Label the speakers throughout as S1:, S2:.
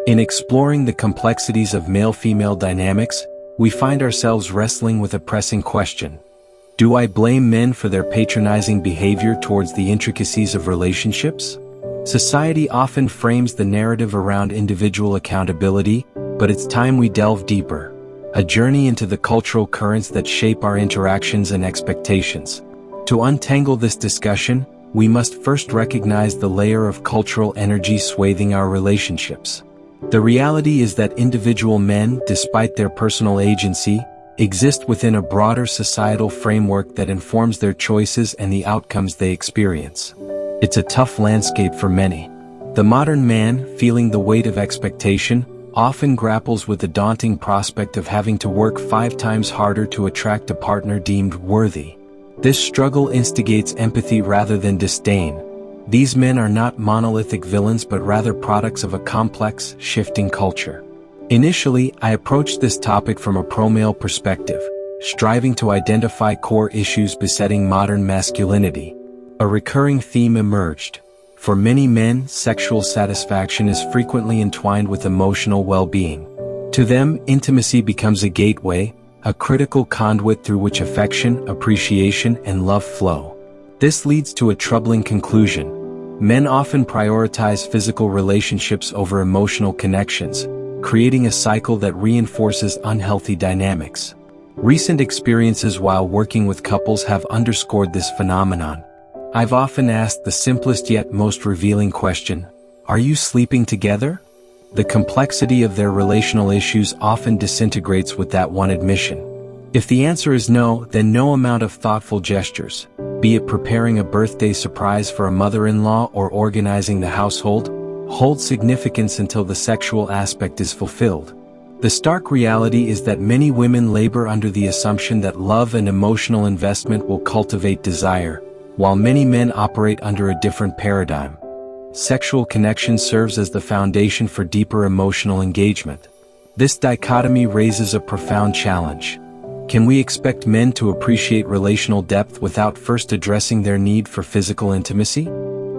S1: In exploring the complexities of male-female dynamics, we find ourselves wrestling with a pressing question. Do I blame men for their patronizing behavior towards the intricacies of relationships? Society often frames the narrative around individual accountability, but it's time we delve deeper. A journey into the cultural currents that shape our interactions and expectations. To untangle this discussion, we must first recognize the layer of cultural energy swathing our relationships. The reality is that individual men, despite their personal agency, exist within a broader societal framework that informs their choices and the outcomes they experience. It's a tough landscape for many. The modern man, feeling the weight of expectation, often grapples with the daunting prospect of having to work 5 times harder to attract a partner deemed worthy. This struggle instigates empathy rather than disdain. These men are not monolithic villains but rather products of a complex, shifting culture. Initially, I approached this topic from a pro-male perspective, striving to identify core issues besetting modern masculinity. A recurring theme emerged. For many men, sexual satisfaction is frequently entwined with emotional well-being. To them, intimacy becomes a gateway, a critical conduit through which affection, appreciation, and love flow. This leads to a troubling conclusion. Men often prioritize physical relationships over emotional connections, creating a cycle that reinforces unhealthy dynamics. Recent experiences while working with couples have underscored this phenomenon. I've often asked the simplest yet most revealing question: are you sleeping together? The complexity of their relational issues often disintegrates with that one admission. If the answer is no, then no amount of thoughtful gestures, be it preparing a birthday surprise for a mother-in-law or organizing the household, holds significance until the sexual aspect is fulfilled. The stark reality is that many women labor under the assumption that love and emotional investment will cultivate desire, while many men operate under a different paradigm. Sexual connection serves as the foundation for deeper emotional engagement. This dichotomy raises a profound challenge. Can we expect men to appreciate relational depth without first addressing their need for physical intimacy?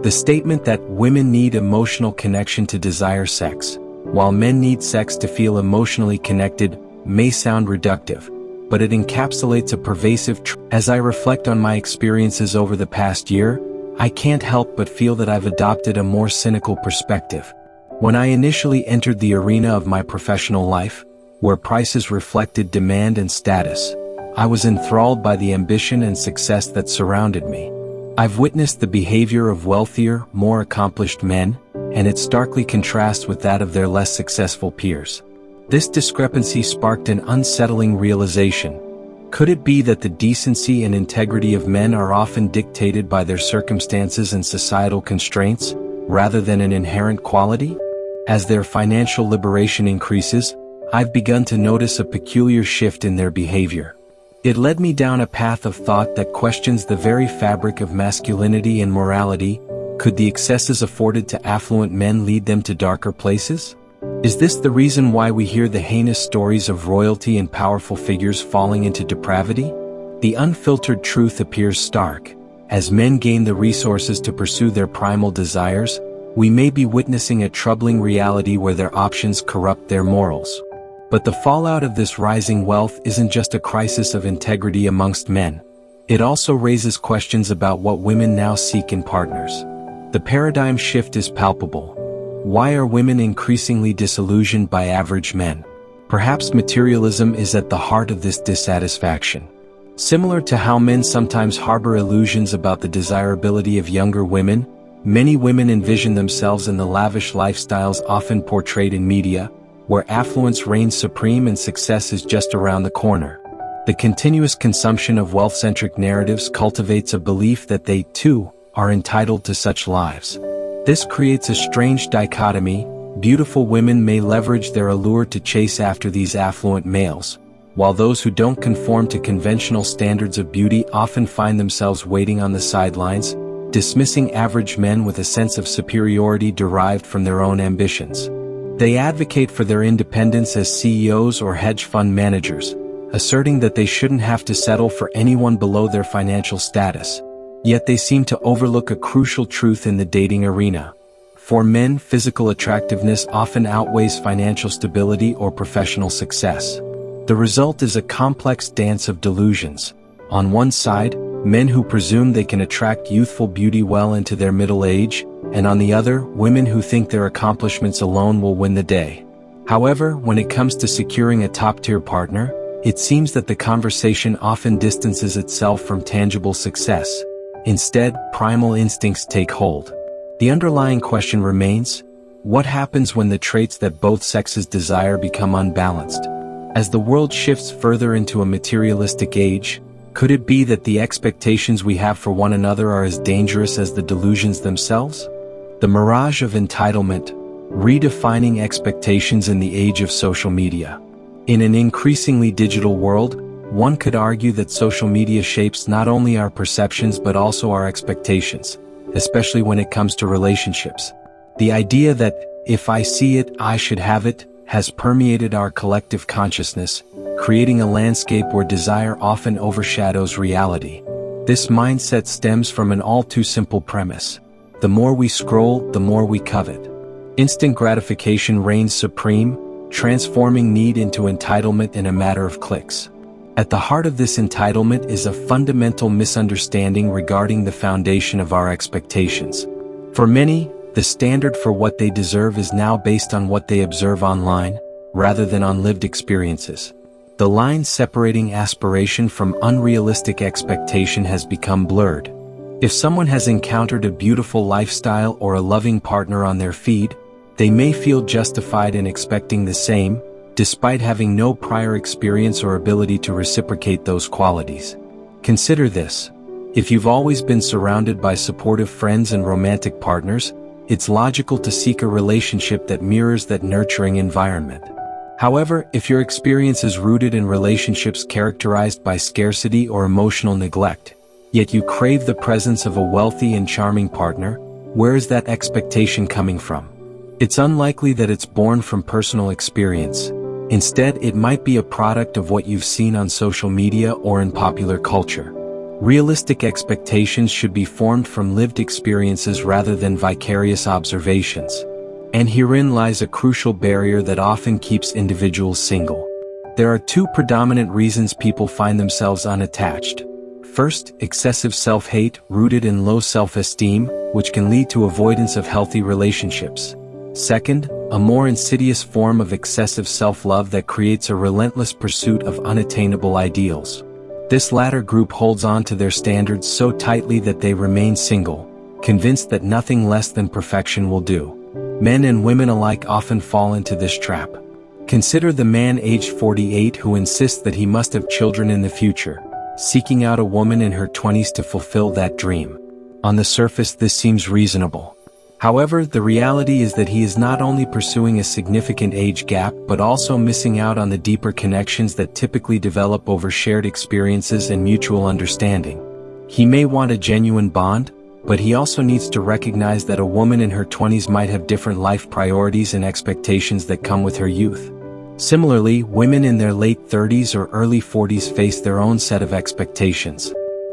S1: The statement that women need emotional connection to desire sex, while men need sex to feel emotionally connected, may sound reductive, but it encapsulates a pervasive truth. As I reflect on my experiences over the past year, I can't help but feel that I've adopted a more cynical perspective. When I initially entered the arena of my professional life, where prices reflected demand and status, I was enthralled by the ambition and success that surrounded me. I've witnessed the behavior of wealthier, more accomplished men, and it starkly contrasts with that of their less successful peers. This discrepancy sparked an unsettling realization. Could it be that the decency and integrity of men are often dictated by their circumstances and societal constraints, rather than an inherent quality? As their financial liberation increases, I've begun to notice a peculiar shift in their behavior. It led me down a path of thought that questions the very fabric of masculinity and morality. Could the excesses afforded to affluent men lead them to darker places? Is this the reason why we hear the heinous stories of royalty and powerful figures falling into depravity? The unfiltered truth appears stark. As men gain the resources to pursue their primal desires, we may be witnessing a troubling reality where their options corrupt their morals. But the fallout of this rising wealth isn't just a crisis of integrity amongst men. It also raises questions about what women now seek in partners. The paradigm shift is palpable. Why are women increasingly disillusioned by average men? Perhaps materialism is at the heart of this dissatisfaction. Similar to how men sometimes harbor illusions about the desirability of younger women, many women envision themselves in the lavish lifestyles often portrayed in media, where affluence reigns supreme and success is just around the corner. The continuous consumption of wealth-centric narratives cultivates a belief that they, too, are entitled to such lives. This creates a strange dichotomy. Beautiful women may leverage their allure to chase after these affluent males, while those who don't conform to conventional standards of beauty often find themselves waiting on the sidelines, dismissing average men with a sense of superiority derived from their own ambitions. They advocate for their independence as CEOs or hedge fund managers, asserting that they shouldn't have to settle for anyone below their financial status. Yet they seem to overlook a crucial truth in the dating arena. For men, physical attractiveness often outweighs financial stability or professional success. The result is a complex dance of delusions. On one side, men who presume they can attract youthful beauty well into their middle age, and on the other, women who think their accomplishments alone will win the day. However, when it comes to securing a top-tier partner, it seems that the conversation often distances itself from tangible success. Instead, primal instincts take hold. The underlying question remains, what happens when the traits that both sexes desire become unbalanced? As the world shifts further into a materialistic age, could it be that the expectations we have for one another are as dangerous as the delusions themselves? The mirage of entitlement, redefining expectations in the age of social media. In an increasingly digital world, one could argue that social media shapes not only our perceptions but also our expectations, especially when it comes to relationships. The idea that, if I see it, I should have it, has permeated our collective consciousness, creating a landscape where desire often overshadows reality. This mindset stems from an all-too-simple premise. The more we scroll, the more we covet. Instant gratification reigns supreme, transforming need into entitlement in a matter of clicks. At the heart of this entitlement is a fundamental misunderstanding regarding the foundation of our expectations. For many, the standard for what they deserve is now based on what they observe online, rather than on lived experiences. The line separating aspiration from unrealistic expectation has become blurred. If someone has encountered a beautiful lifestyle or a loving partner on their feed, they may feel justified in expecting the same, despite having no prior experience or ability to reciprocate those qualities. Consider this. If you've always been surrounded by supportive friends and romantic partners, it's logical to seek a relationship that mirrors that nurturing environment. However, if your experience is rooted in relationships characterized by scarcity or emotional neglect, yet you crave the presence of a wealthy and charming partner, where is that expectation coming from? It's unlikely that it's born from personal experience. Instead, it might be a product of what you've seen on social media or in popular culture. Realistic expectations should be formed from lived experiences rather than vicarious observations. And herein lies a crucial barrier that often keeps individuals single. There are two predominant reasons people find themselves unattached. First, excessive self-hate rooted in low self-esteem, which can lead to avoidance of healthy relationships. Second, a more insidious form of excessive self-love that creates a relentless pursuit of unattainable ideals. This latter group holds on to their standards so tightly that they remain single, convinced that nothing less than perfection will do. Men and women alike often fall into this trap. Consider the man aged 48 who insists that he must have children in the future, seeking out a woman in her 20s to fulfill that dream. On the surface, this seems reasonable. However, the reality is that he is not only pursuing a significant age gap but also missing out on the deeper connections that typically develop over shared experiences and mutual understanding. He may want a genuine bond, but he also needs to recognize that a woman in her 20s might have different life priorities and expectations that come with her youth. Similarly, women in their late 30s or early 40s face their own set of expectations.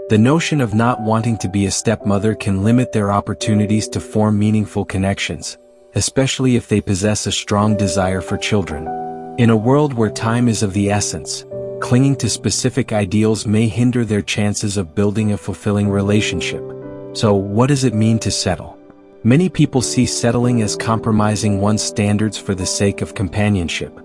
S1: The notion of not wanting to be a stepmother can limit their opportunities to form meaningful connections, especially if they possess a strong desire for children. In a world where time is of the essence, clinging to specific ideals may hinder their chances of building a fulfilling relationship. So, what does it mean to settle? Many people see settling as compromising one's standards for the sake of companionship.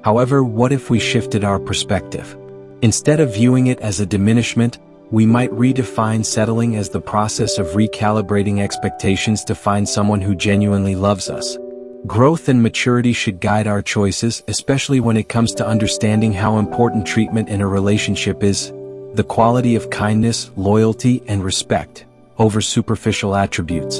S1: However, what if we shifted our perspective? Instead of viewing it as a diminishment, we might redefine settling as the process of recalibrating expectations to find someone who genuinely loves us. Growth and maturity should guide our choices, especially when it comes to understanding how important treatment in a relationship is. The quality of kindness, loyalty, and respect, over superficial attributes.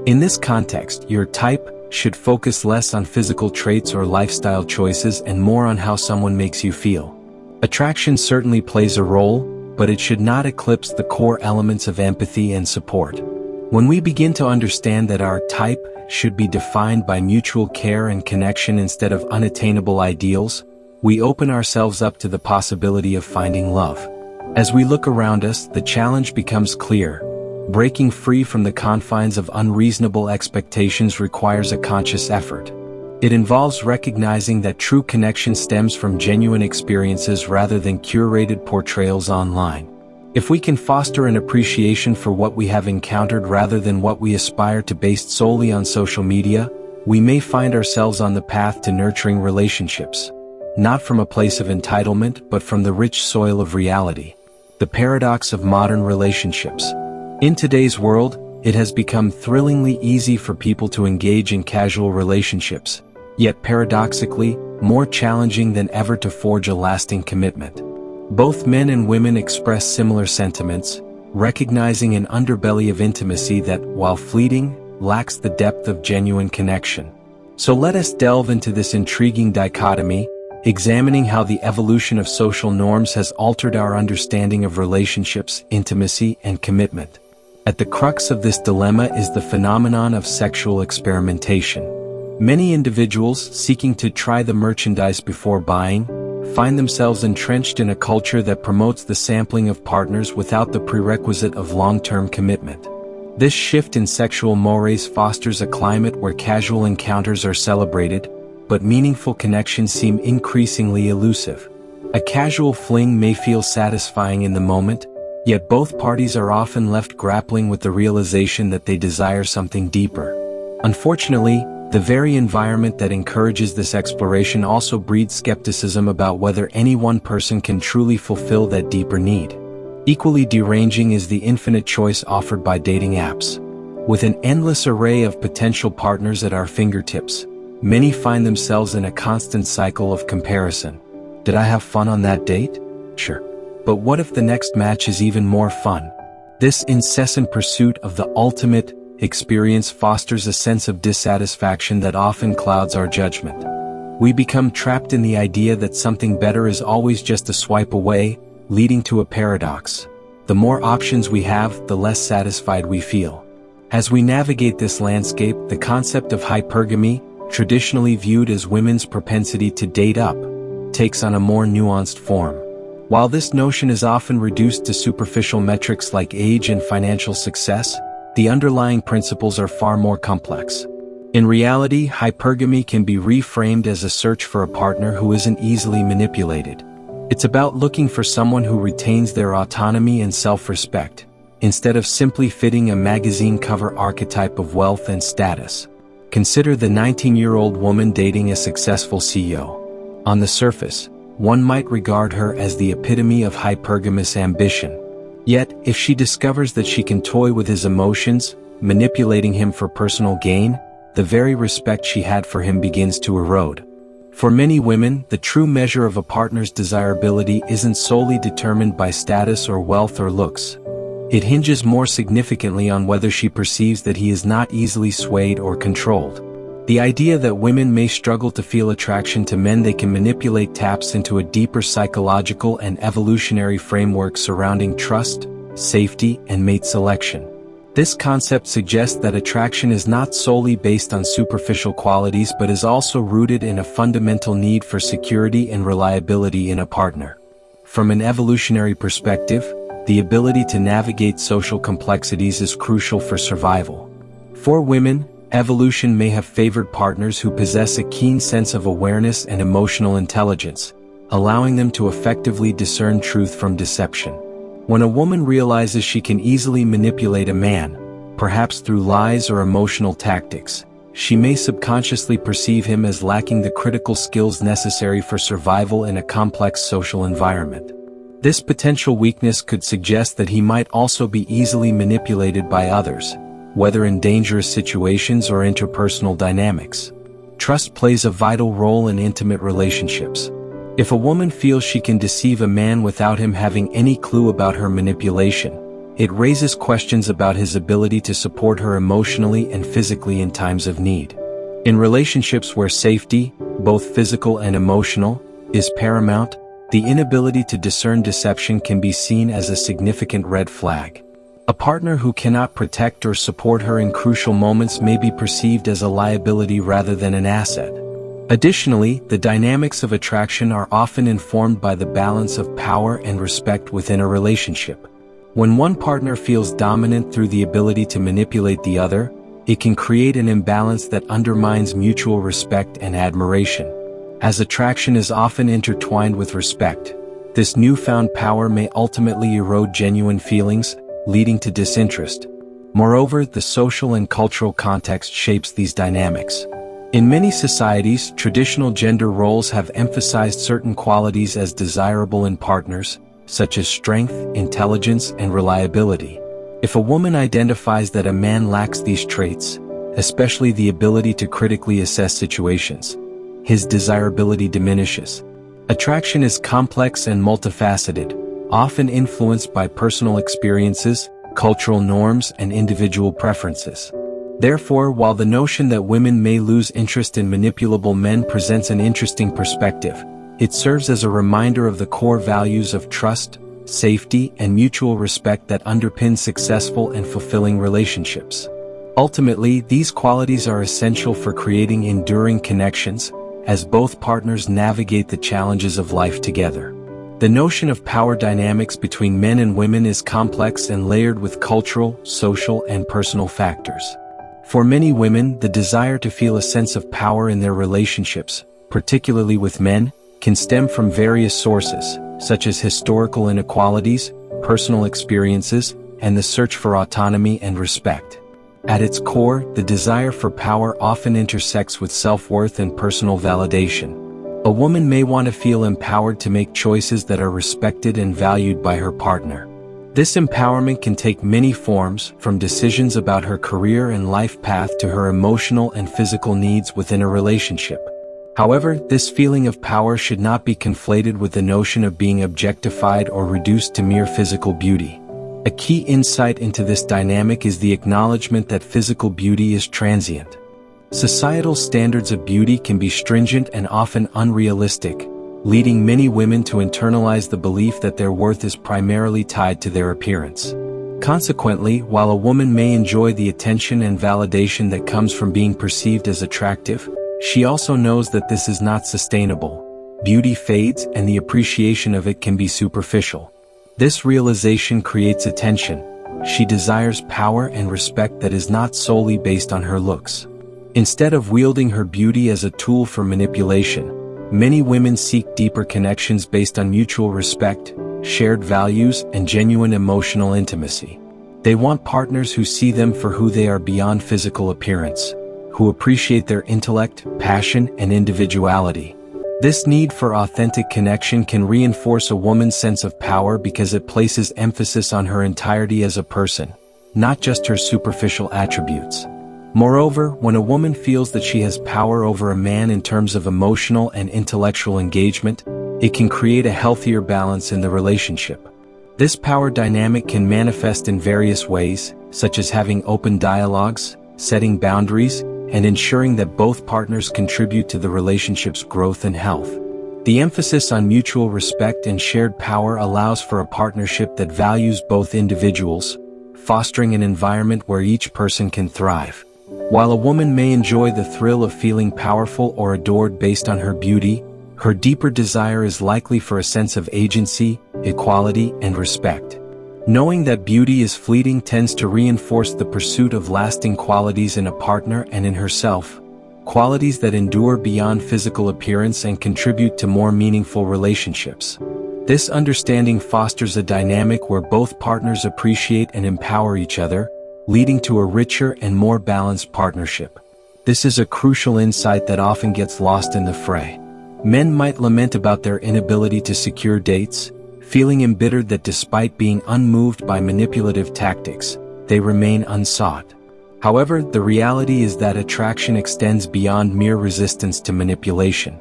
S1: In this context, your type should focus less on physical traits or lifestyle choices and more on how someone makes you feel. Attraction certainly plays a role, but it should not eclipse the core elements of empathy and support. When we begin to understand that our type should be defined by mutual care and connection instead of unattainable ideals, we open ourselves up to the possibility of finding love. As we look around us, the challenge becomes clear. Breaking free from the confines of unreasonable expectations requires a conscious effort. It involves recognizing that true connection stems from genuine experiences rather than curated portrayals online. If we can foster an appreciation for what we have encountered rather than what we aspire to based solely on social media, we may find ourselves on the path to nurturing relationships, not from a place of entitlement but from the rich soil of reality. The paradox of modern relationships. In today's world, it has become thrillingly easy for people to engage in casual relationships, yet paradoxically, more challenging than ever to forge a lasting commitment. Both men and women express similar sentiments, recognizing an underbelly of intimacy that, while fleeting, lacks the depth of genuine connection. So let us delve into this intriguing dichotomy, examining how the evolution of social norms has altered our understanding of relationships, intimacy, and commitment. At the crux of this dilemma is the phenomenon of sexual experimentation. Many individuals seeking to try the merchandise before buying find themselves entrenched in a culture that promotes the sampling of partners without the prerequisite of long-term commitment. This shift in sexual mores fosters a climate where casual encounters are celebrated, but meaningful connections seem increasingly elusive. A casual fling may feel satisfying in the moment, yet both parties are often left grappling with the realization that they desire something deeper. Unfortunately, the very environment that encourages this exploration also breeds skepticism about whether any one person can truly fulfill that deeper need. Equally deranging is the infinite choice offered by dating apps. With an endless array of potential partners at our fingertips, many find themselves in a constant cycle of comparison. Did I have fun on that date? Sure. But what if the next match is even more fun? This incessant pursuit of the ultimate experience fosters a sense of dissatisfaction that often clouds our judgment. We become trapped in the idea that something better is always just a swipe away, leading to a paradox. The more options we have, the less satisfied we feel. As we navigate this landscape, the concept of hypergamy, traditionally viewed as women's propensity to date up, takes on a more nuanced form. While this notion is often reduced to superficial metrics like age and financial success, the underlying principles are far more complex. In reality, hypergamy can be reframed as a search for a partner who isn't easily manipulated. It's about looking for someone who retains their autonomy and self-respect, instead of simply fitting a magazine cover archetype of wealth and status. Consider the 19-year-old woman dating a successful CEO. On the surface, one might regard her as the epitome of hypergamous ambition. Yet, if she discovers that she can toy with his emotions, manipulating him for personal gain, the very respect she had for him begins to erode. For many women, the true measure of a partner's desirability isn't solely determined by status or wealth or looks. It hinges more significantly on whether she perceives that he is not easily swayed or controlled. The idea that women may struggle to feel attraction to men they can manipulate taps into a deeper psychological and evolutionary framework surrounding trust, safety, and mate selection. This concept suggests that attraction is not solely based on superficial qualities but is also rooted in a fundamental need for security and reliability in a partner. From an evolutionary perspective, the ability to navigate social complexities is crucial for survival. For women, evolution may have favored partners who possess a keen sense of awareness and emotional intelligence, allowing them to effectively discern truth from deception. When a woman realizes she can easily manipulate a man, perhaps through lies or emotional tactics, she may subconsciously perceive him as lacking the critical skills necessary for survival in a complex social environment. This potential weakness could suggest that he might also be easily manipulated by others, whether in dangerous situations or interpersonal dynamics. Trust plays a vital role in intimate relationships. If a woman feels she can deceive a man without him having any clue about her manipulation, it raises questions about his ability to support her emotionally and physically in times of need. In relationships where safety, both physical and emotional, is paramount, the inability to discern deception can be seen as a significant red flag. A partner who cannot protect or support her in crucial moments may be perceived as a liability rather than an asset. Additionally, the dynamics of attraction are often informed by the balance of power and respect within a relationship. When one partner feels dominant through the ability to manipulate the other, it can create an imbalance that undermines mutual respect and admiration. As attraction is often intertwined with respect, this newfound power may ultimately erode genuine feelings, leading to disinterest. Moreover, the social and cultural context shapes these dynamics. In many societies, traditional gender roles have emphasized certain qualities as desirable in partners, such as strength, intelligence, and reliability. If a woman identifies that a man lacks these traits, especially the ability to critically assess situations, his desirability diminishes. Attraction is complex and multifaceted, often influenced by personal experiences, cultural norms, and individual preferences. Therefore, while the notion that women may lose interest in manipulable men presents an interesting perspective, it serves as a reminder of the core values of trust, safety, and mutual respect that underpin successful and fulfilling relationships. Ultimately, these qualities are essential for creating enduring connections, as both partners navigate the challenges of life together. The notion of power dynamics between men and women is complex and layered with cultural, social, and personal factors. For many women, the desire to feel a sense of power in their relationships, particularly with men, can stem from various sources, such as historical inequalities, personal experiences, and the search for autonomy and respect. At its core, the desire for power often intersects with self-worth and personal validation. A woman may want to feel empowered to make choices that are respected and valued by her partner. This empowerment can take many forms, from decisions about her career and life path to her emotional and physical needs within a relationship. However, this feeling of power should not be conflated with the notion of being objectified or reduced to mere physical beauty. A key insight into this dynamic is the acknowledgement that physical beauty is transient. Societal standards of beauty can be stringent and often unrealistic, leading many women to internalize the belief that their worth is primarily tied to their appearance. Consequently, while a woman may enjoy the attention and validation that comes from being perceived as attractive, she also knows that this is not sustainable. Beauty fades, and the appreciation of it can be superficial. This realization creates a tension. She desires power and respect that is not solely based on her looks. Instead of wielding her beauty as a tool for manipulation, many women seek deeper connections based on mutual respect, shared values, and genuine emotional intimacy. They want partners who see them for who they are beyond physical appearance, who appreciate their intellect, passion, and individuality. This need for authentic connection can reinforce a woman's sense of power because it places emphasis on her entirety as a person, not just her superficial attributes. Moreover, when a woman feels that she has power over a man in terms of emotional and intellectual engagement, it can create a healthier balance in the relationship. This power dynamic can manifest in various ways, such as having open dialogues, setting boundaries, and ensuring that both partners contribute to the relationship's growth and health. The emphasis on mutual respect and shared power allows for a partnership that values both individuals, fostering an environment where each person can thrive. While a woman may enjoy the thrill of feeling powerful or adored based on her beauty, her deeper desire is likely for a sense of agency, equality, and respect. Knowing that beauty is fleeting tends to reinforce the pursuit of lasting qualities in a partner and in herself, qualities that endure beyond physical appearance and contribute to more meaningful relationships. This understanding fosters a dynamic where both partners appreciate and empower each other, leading to a richer and more balanced partnership. This is a crucial insight that often gets lost in the fray. Men might lament about their inability to secure dates, feeling embittered that despite being unmoved by manipulative tactics, they remain unsought. However, the reality is that attraction extends beyond mere resistance to manipulation.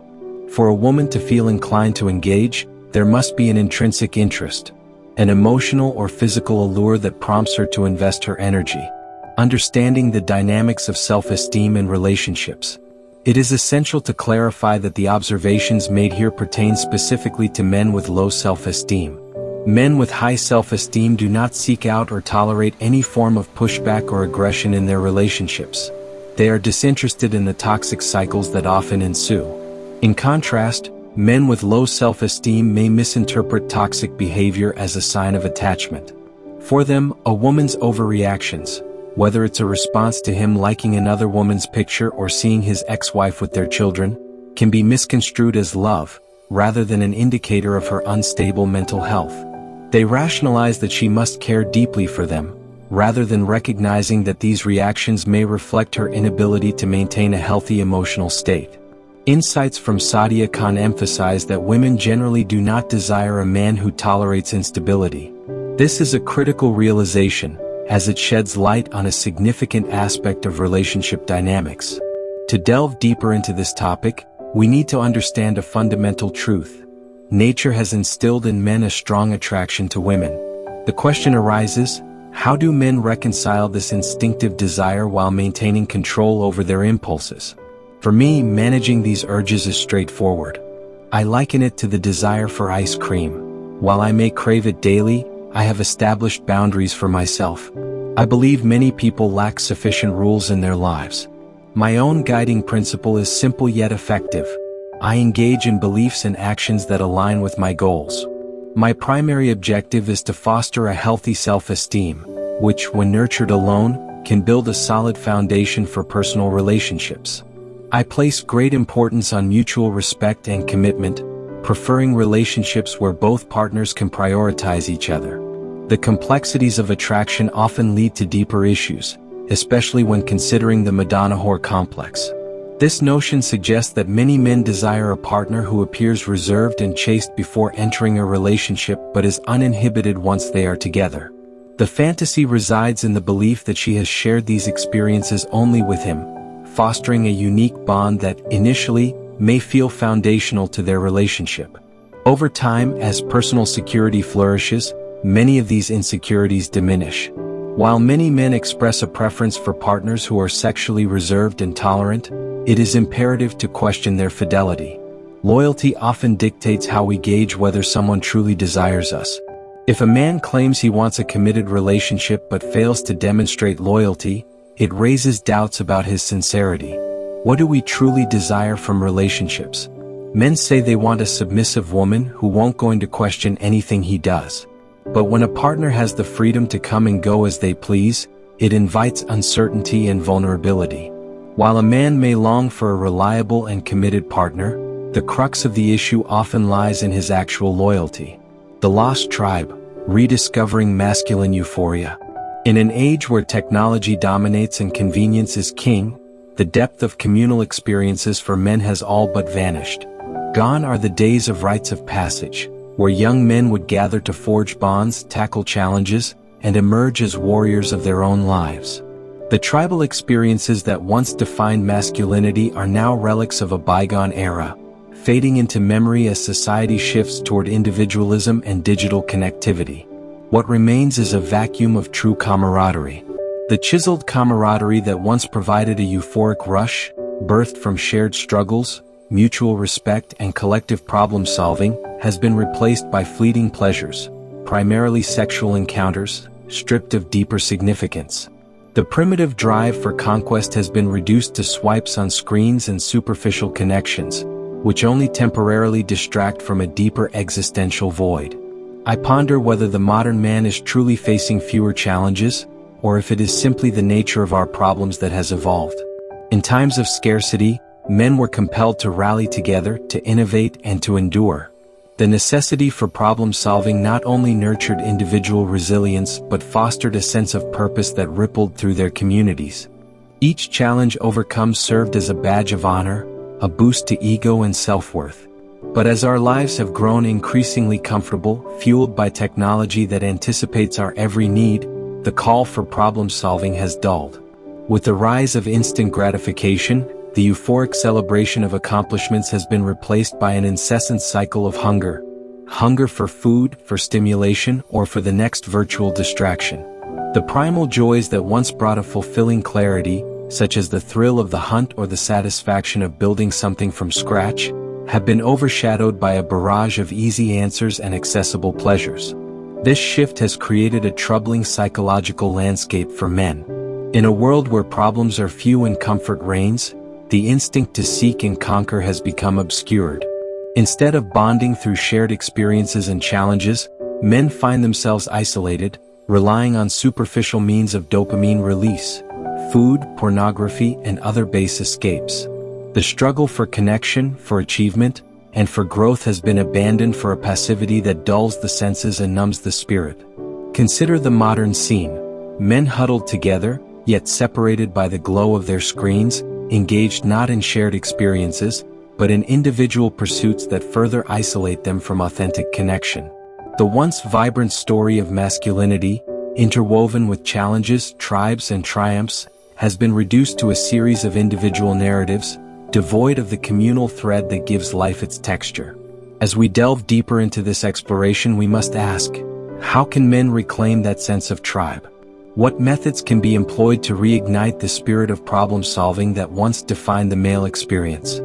S1: For a woman to feel inclined to engage, there must be an intrinsic interest, an emotional or physical allure that prompts her to invest her energy. Understanding the dynamics of self-esteem in relationships, it is essential to clarify that the observations made here pertain specifically to men with low self-esteem. Men with high self-esteem do not seek out or tolerate any form of pushback or aggression in their relationships. They are disinterested in the toxic cycles that often ensue. In contrast, men with low self-esteem may misinterpret toxic behavior as a sign of attachment. For them, a woman's overreactions, whether it's a response to him liking another woman's picture or seeing his ex-wife with their children, can be misconstrued as love, rather than an indicator of her unstable mental health. They rationalize that she must care deeply for them, rather than recognizing that these reactions may reflect her inability to maintain a healthy emotional state. Insights from Sadia Khan emphasize that women generally do not desire a man who tolerates instability. This is a critical realization, as it sheds light on a significant aspect of relationship dynamics. To delve deeper into this topic, we need to understand a fundamental truth. Nature has instilled in men a strong attraction to women. The question arises, how do men reconcile this instinctive desire while maintaining control over their impulses? For me, managing these urges is straightforward. I liken it to the desire for ice cream. While I may crave it daily, I have established boundaries for myself. I believe many people lack sufficient rules in their lives. My own guiding principle is simple yet effective. I engage in beliefs and actions that align with my goals. My primary objective is to foster a healthy self-esteem, which, when nurtured alone, can build a solid foundation for personal relationships. I place great importance on mutual respect and commitment, preferring relationships where both partners can prioritize each other. The complexities of attraction often lead to deeper issues, especially when considering the Madonna-whore complex. This notion suggests that many men desire a partner who appears reserved and chaste before entering a relationship but is uninhibited once they are together. The fantasy resides in the belief that she has shared these experiences only with him, fostering a unique bond that, initially, may feel foundational to their relationship. Over time, as personal security flourishes, many of these insecurities diminish. While many men express a preference for partners who are sexually reserved and tolerant, it is imperative to question their fidelity. Loyalty often dictates how we gauge whether someone truly desires us. If a man claims he wants a committed relationship but fails to demonstrate loyalty, it raises doubts about his sincerity. What do we truly desire from relationships? Men say they want a submissive woman who won't going to question anything he does. But when a partner has the freedom to come and go as they please, it invites uncertainty and vulnerability. While a man may long for a reliable and committed partner, the crux of the issue often lies in his actual loyalty. The Lost Tribe, rediscovering masculine euphoria. In an age where technology dominates and convenience is king, the depth of communal experiences for men has all but vanished. Gone are the days of rites of passage, where young men would gather to forge bonds, tackle challenges, and emerge as warriors of their own lives. The tribal experiences that once defined masculinity are now relics of a bygone era, fading into memory as society shifts toward individualism and digital connectivity. What remains is a vacuum of true camaraderie. The chiseled camaraderie that once provided a euphoric rush, birthed from shared struggles, mutual respect and collective problem-solving, has been replaced by fleeting pleasures, primarily sexual encounters, stripped of deeper significance. The primitive drive for conquest has been reduced to swipes on screens and superficial connections, which only temporarily distract from a deeper existential void. I ponder whether the modern man is truly facing fewer challenges, or if it is simply the nature of our problems that has evolved. In times of scarcity, men were compelled to rally together, to innovate, and to endure. The necessity for problem-solving not only nurtured individual resilience but fostered a sense of purpose that rippled through their communities. Each challenge overcome served as a badge of honor, a boost to ego and self-worth. But as our lives have grown increasingly comfortable, fueled by technology that anticipates our every need, the call for problem-solving has dulled. With the rise of instant gratification, the euphoric celebration of accomplishments has been replaced by an incessant cycle of hunger. Hunger for food, for stimulation, or for the next virtual distraction. The primal joys that once brought a fulfilling clarity, such as the thrill of the hunt or the satisfaction of building something from scratch, have been overshadowed by a barrage of easy answers and accessible pleasures. This shift has created a troubling psychological landscape for men. In a world where problems are few and comfort reigns, the instinct to seek and conquer has become obscured. Instead of bonding through shared experiences and challenges, men find themselves isolated, relying on superficial means of dopamine release, food, pornography, and other base escapes. The struggle for connection, for achievement, and for growth has been abandoned for a passivity that dulls the senses and numbs the spirit. Consider the modern scene. Men huddled together, yet separated by the glow of their screens, engaged not in shared experiences, but in individual pursuits that further isolate them from authentic connection. The once vibrant story of masculinity, interwoven with challenges, tribes, and triumphs, has been reduced to a series of individual narratives, devoid of the communal thread that gives life its texture. As we delve deeper into this exploration, we must ask, how can men reclaim that sense of tribe? What methods can be employed to reignite the spirit of problem-solving that once defined the male experience?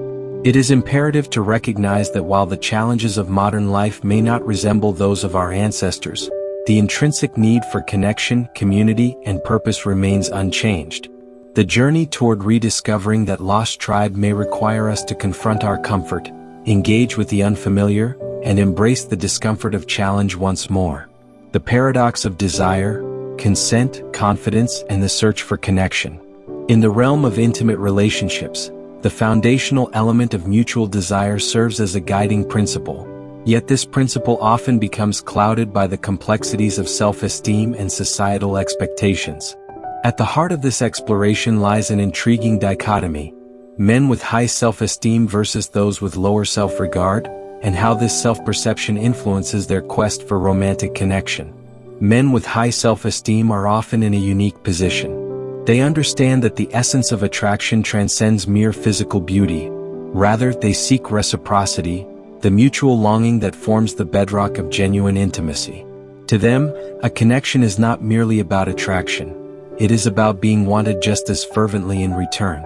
S1: It is imperative to recognize that while the challenges of modern life may not resemble those of our ancestors, the intrinsic need for connection, community, and purpose remains unchanged. The journey toward rediscovering that lost tribe may require us to confront our comfort, engage with the unfamiliar, and embrace the discomfort of challenge once more. The paradox of desire, consent, confidence, and the search for connection. In the realm of intimate relationships, the foundational element of mutual desire serves as a guiding principle, yet this principle often becomes clouded by the complexities of self-esteem and societal expectations. At the heart of this exploration lies an intriguing dichotomy: men with high self-esteem versus those with lower self-regard, and how this self-perception influences their quest for romantic connection. Men with high self-esteem are often in a unique position. They understand that the essence of attraction transcends mere physical beauty. Rather, they seek reciprocity, the mutual longing that forms the bedrock of genuine intimacy. To them, a connection is not merely about attraction. It is about being wanted just as fervently in return.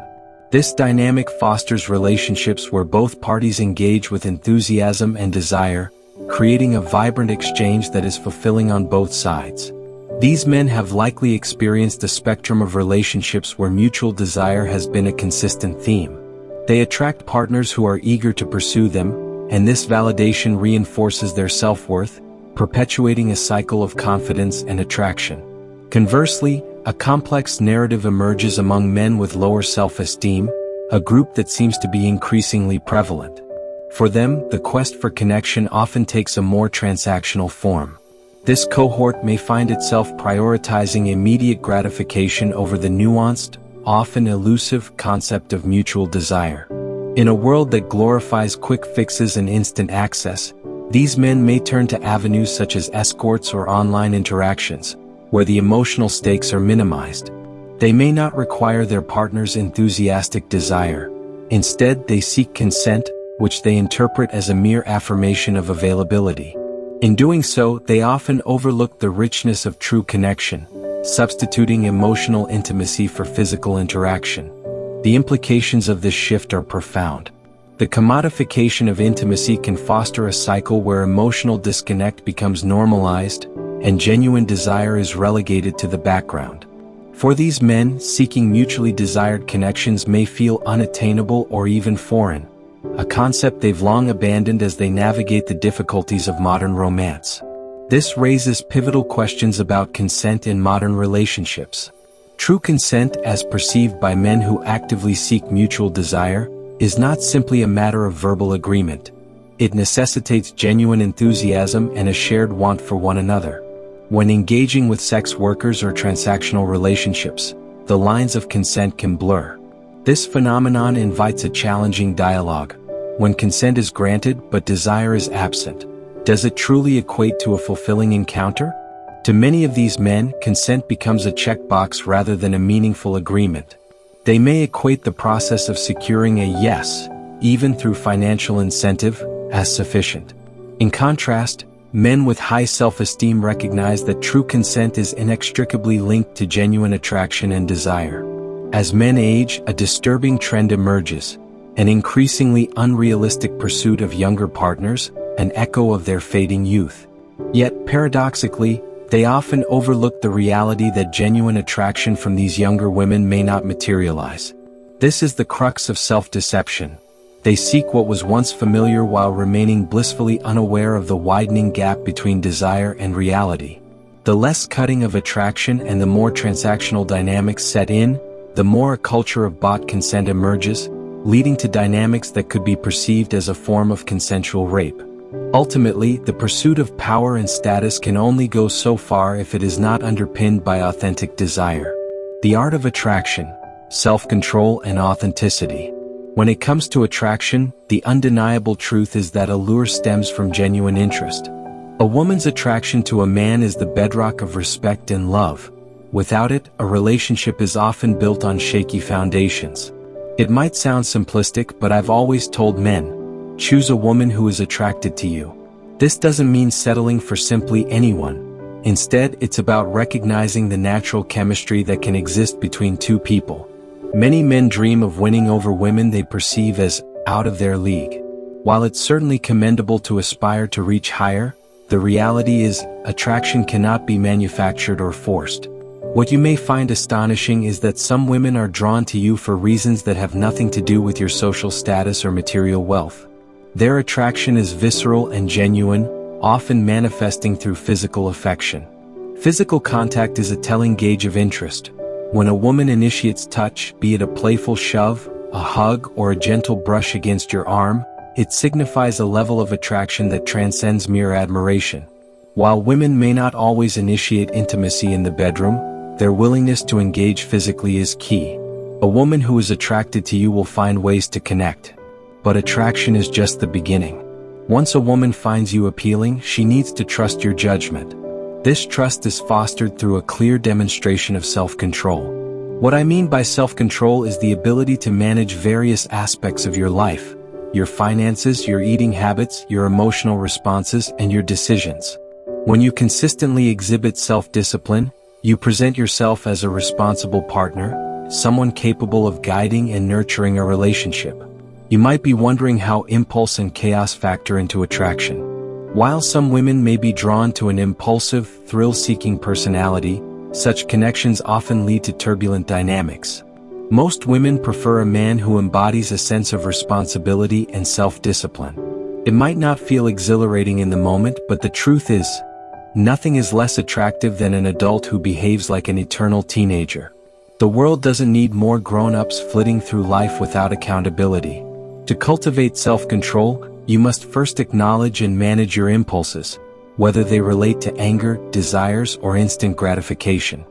S1: This dynamic fosters relationships where both parties engage with enthusiasm and desire, creating a vibrant exchange that is fulfilling on both sides. These men have likely experienced a spectrum of relationships where mutual desire has been a consistent theme. They attract partners who are eager to pursue them, and this validation reinforces their self-worth, perpetuating a cycle of confidence and attraction. Conversely, a complex narrative emerges among men with lower self-esteem, a group that seems to be increasingly prevalent. For them, the quest for connection often takes a more transactional form. This cohort may find itself prioritizing immediate gratification over the nuanced, often elusive concept of mutual desire. In a world that glorifies quick fixes and instant access, these men may turn to avenues such as escorts or online interactions, where the emotional stakes are minimized. They may not require their partner's enthusiastic desire. Instead, they seek consent, which they interpret as a mere affirmation of availability. In doing so, they often overlook the richness of true connection, substituting emotional intimacy for physical interaction. The implications of this shift are profound. The commodification of intimacy can foster a cycle where emotional disconnect becomes normalized, and genuine desire is relegated to the background. For these men, seeking mutually desired connections may feel unattainable or even foreign, a concept they've long abandoned as they navigate the difficulties of modern romance. This raises pivotal questions about consent in modern relationships. True consent, as perceived by men who actively seek mutual desire, is not simply a matter of verbal agreement. It necessitates genuine enthusiasm and a shared want for one another. When engaging with sex workers or transactional relationships, the lines of consent can blur. This phenomenon invites a challenging dialogue. When consent is granted but desire is absent, does it truly equate to a fulfilling encounter? To many of these men, consent becomes a checkbox rather than a meaningful agreement. They may equate the process of securing a yes, even through financial incentive, as sufficient. In contrast, men with high self-esteem recognize that true consent is inextricably linked to genuine attraction and desire. As men age, a disturbing trend emerges, an increasingly unrealistic pursuit of younger partners, an echo of their fading youth. Yet, paradoxically, they often overlook the reality that genuine attraction from these younger women may not materialize. This is the crux of self-deception. They seek what was once familiar while remaining blissfully unaware of the widening gap between desire and reality. The less cutting of attraction and the more transactional dynamics set in, the more a culture of bought consent emerges, leading to dynamics that could be perceived as a form of consensual rape. Ultimately, the pursuit of power and status can only go so far if it is not underpinned by authentic desire. The art of attraction, self-control, and authenticity. When it comes to attraction, the undeniable truth is that allure stems from genuine interest. A woman's attraction to a man is the bedrock of respect and love. Without it, a relationship is often built on shaky foundations. It might sound simplistic, but I've always told men, choose a woman who is attracted to you. This doesn't mean settling for simply anyone. Instead, it's about recognizing the natural chemistry that can exist between two people. Many men dream of winning over women they perceive as out of their league. While it's certainly commendable to aspire to reach higher, the reality is, attraction cannot be manufactured or forced. What you may find astonishing is that some women are drawn to you for reasons that have nothing to do with your social status or material wealth. Their attraction is visceral and genuine, often manifesting through physical affection. Physical contact is a telling gauge of interest. When a woman initiates touch, be it a playful shove, a hug, or a gentle brush against your arm, it signifies a level of attraction that transcends mere admiration. While women may not always initiate intimacy in the bedroom, their willingness to engage physically is key. A woman who is attracted to you will find ways to connect. But attraction is just the beginning. Once a woman finds you appealing, she needs to trust your judgment. This trust is fostered through a clear demonstration of self-control. What I mean by self-control is the ability to manage various aspects of your life. Your finances, your eating habits, your emotional responses, and your decisions. When you consistently exhibit self-discipline, you present yourself as a responsible partner, someone capable of guiding and nurturing a relationship. You might be wondering how impulse and chaos factor into attraction. While some women may be drawn to an impulsive, thrill-seeking personality, such connections often lead to turbulent dynamics. Most women prefer a man who embodies a sense of responsibility and self-discipline. It might not feel exhilarating in the moment, but the truth is, nothing is less attractive than an adult who behaves like an eternal teenager. The world doesn't need more grown-ups flitting through life without accountability. To cultivate self-control, you must first acknowledge and manage your impulses, whether they relate to anger, desires, or instant gratification.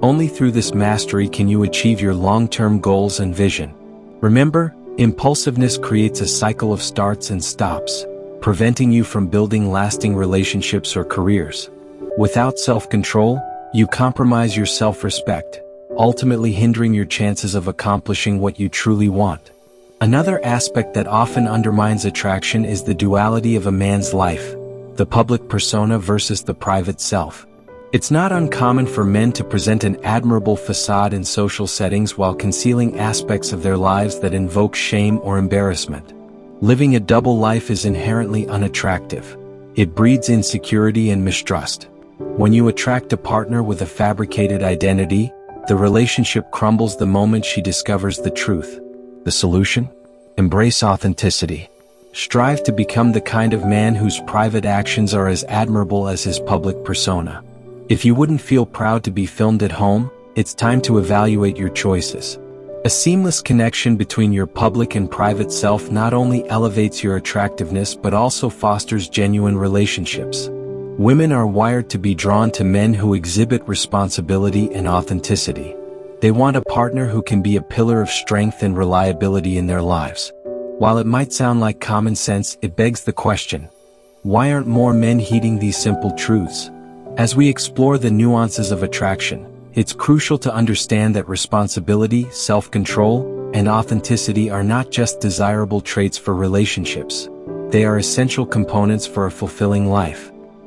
S1: Only through this mastery can you achieve your long-term goals and vision. Remember, impulsiveness creates a cycle of starts and stops, preventing you from building lasting relationships or careers. Without self-control, you compromise your self-respect, ultimately hindering your chances of accomplishing what you truly want. Another aspect that often undermines attraction is the duality of a man's life, the public persona versus the private self. It's not uncommon for men to present an admirable facade in social settings while concealing aspects of their lives that invoke shame or embarrassment. Living a double life is inherently unattractive. It breeds insecurity and mistrust. When you attract a partner with a fabricated identity, the relationship crumbles the moment she discovers the truth. The solution? Embrace authenticity. Strive to become the kind of man whose private actions are as admirable as his public persona. If you wouldn't feel proud to be filmed at home, it's time to evaluate your choices. A seamless connection between your public and private self not only elevates your attractiveness but also fosters genuine relationships. Women are wired to be drawn to men who exhibit responsibility and authenticity. They want a partner who can be a pillar of strength and reliability in their lives. While it might sound like common sense, it begs the question, why aren't more men heeding these simple truths? As we explore the nuances of attraction, it's crucial to understand that responsibility, self-control, and authenticity are not just desirable traits for relationships. They are essential components for a fulfilling life.